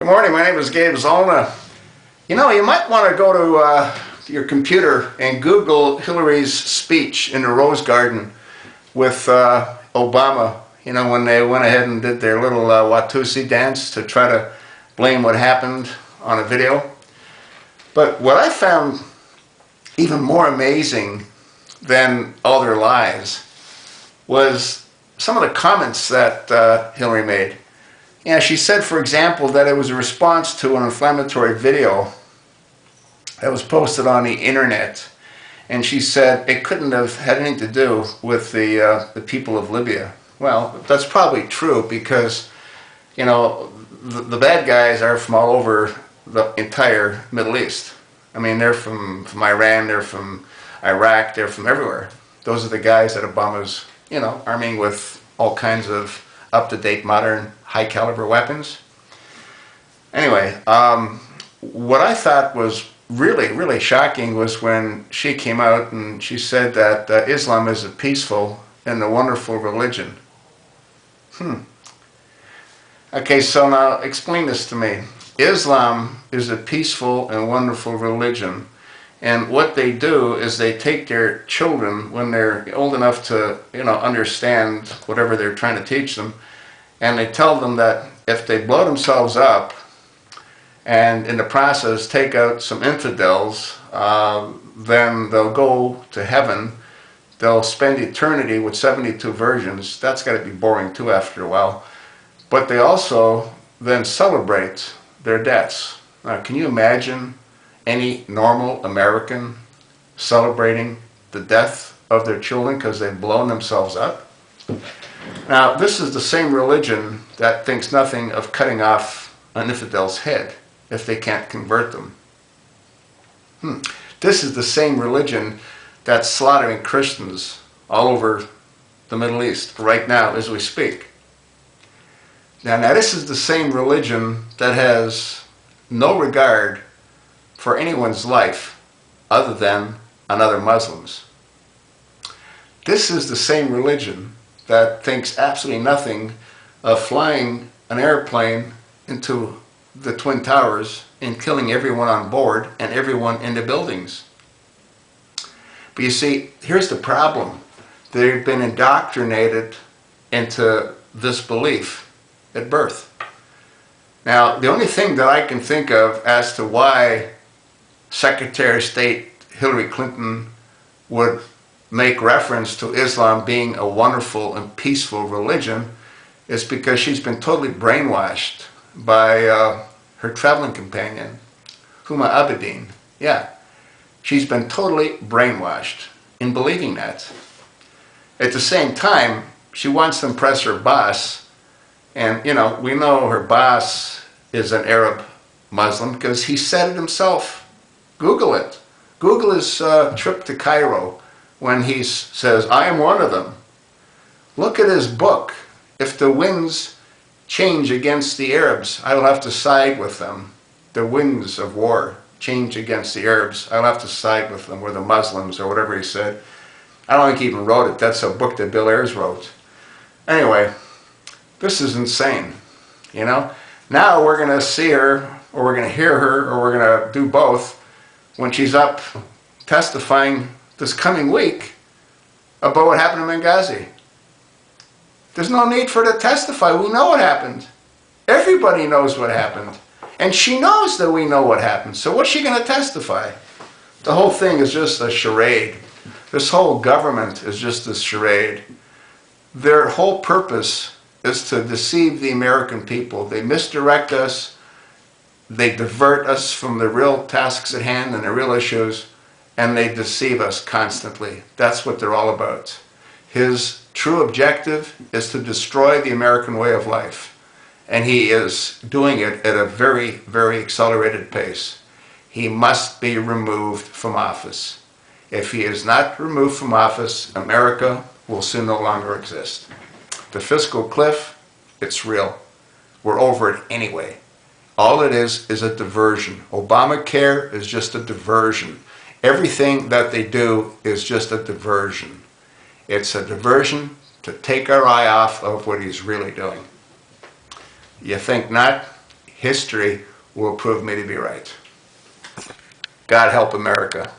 morning, my name is Gabe Zollner. You know, you might want to go to your computer and Google Hillary's speech in the Rose Garden with Obama, you know, when they went ahead and did their little Watusi dance to try to blame what happened on a video. But what I found even more amazing than all their lies was some of the comments that Hillary made. Yeah, she said, for example, that it was a response to an inflammatory video that was posted on the internet. And she said it couldn't have had anything to do with the people of Libya. Well, that's probably true because, you know, the bad guys are from all over the entire Middle East. I mean, they're from Iran, they're from Iraq, they're from everywhere. Those are the guys that Obama's, you know, arming with all kinds of up-to-date, modern, high-caliber weapons. Anyway, what I thought was really shocking was when she came out and she said that Islam is a peaceful and a wonderful religion. Okay, so now explain this to me. Islam is a peaceful and wonderful religion, and what they do is they take their children when they're old enough to, you know, understand whatever they're trying to teach them, and they tell them that if they blow themselves up and in the process take out some infidels, then they'll go to heaven. They'll spend eternity with 72 virgins. That's got to be boring too after a while. But they also then celebrate their deaths. Now, can you imagine any normal American celebrating the death of their children because they've blown themselves up? Now, this is the same religion that thinks nothing of cutting off an infidel's head if they can't convert them. This is the same religion that's slaughtering Christians all over the Middle East right now as we speak. Now this is the same religion that has no regard for anyone's life other than another Muslim's. This is the same religion that thinks absolutely nothing of flying an airplane into the Twin Towers and killing everyone on board and everyone in the buildings. But you see, here's the problem. They've been indoctrinated into this belief at birth. Now, the only thing that I can think of as to why Secretary of State Hillary Clinton would make reference to Islam being a wonderful and peaceful religion is because she's been totally brainwashed by her traveling companion, Huma Abedin. Yeah, she's been totally brainwashed in believing that. At the same time, she wants to impress her boss. And, you know, we know her boss is an Arab Muslim because he said it himself. Google it. Google his trip to Cairo when he says, I am one of them. Look at his book. If the winds change against the Arabs, I will have to side with them. The winds of war change against the Arabs, I'll have to side with them, or the Muslims, or whatever he said. I don't think he even wrote it. That's a book that Bill Ayers wrote. Anyway, this is insane, you know? Now we're going to see her, or we're going to hear her, or we're going to do both when she's up testifying this coming week about what happened in Benghazi. There's no need for her to testify. We know what happened. Everybody knows what happened. And she knows that we know what happened. So what's she going to testify? The whole thing is just a charade. This whole government is just a charade. Their whole purpose is to deceive the American people. They misdirect us. They divert us from the real tasks at hand and the real issues, and they deceive us constantly. That's what they're all about. His true objective is to destroy the American way of life, and he is doing it at a very accelerated pace. He must be removed from office. If he is not removed from office, America will soon no longer exist. The fiscal cliff, it's real. We're over it anyway. All it is a diversion. Obamacare is just a diversion. Everything that they do is just a diversion. It's a diversion to take our eye off of what he's really doing. You think not? history will prove me to be right. God help America.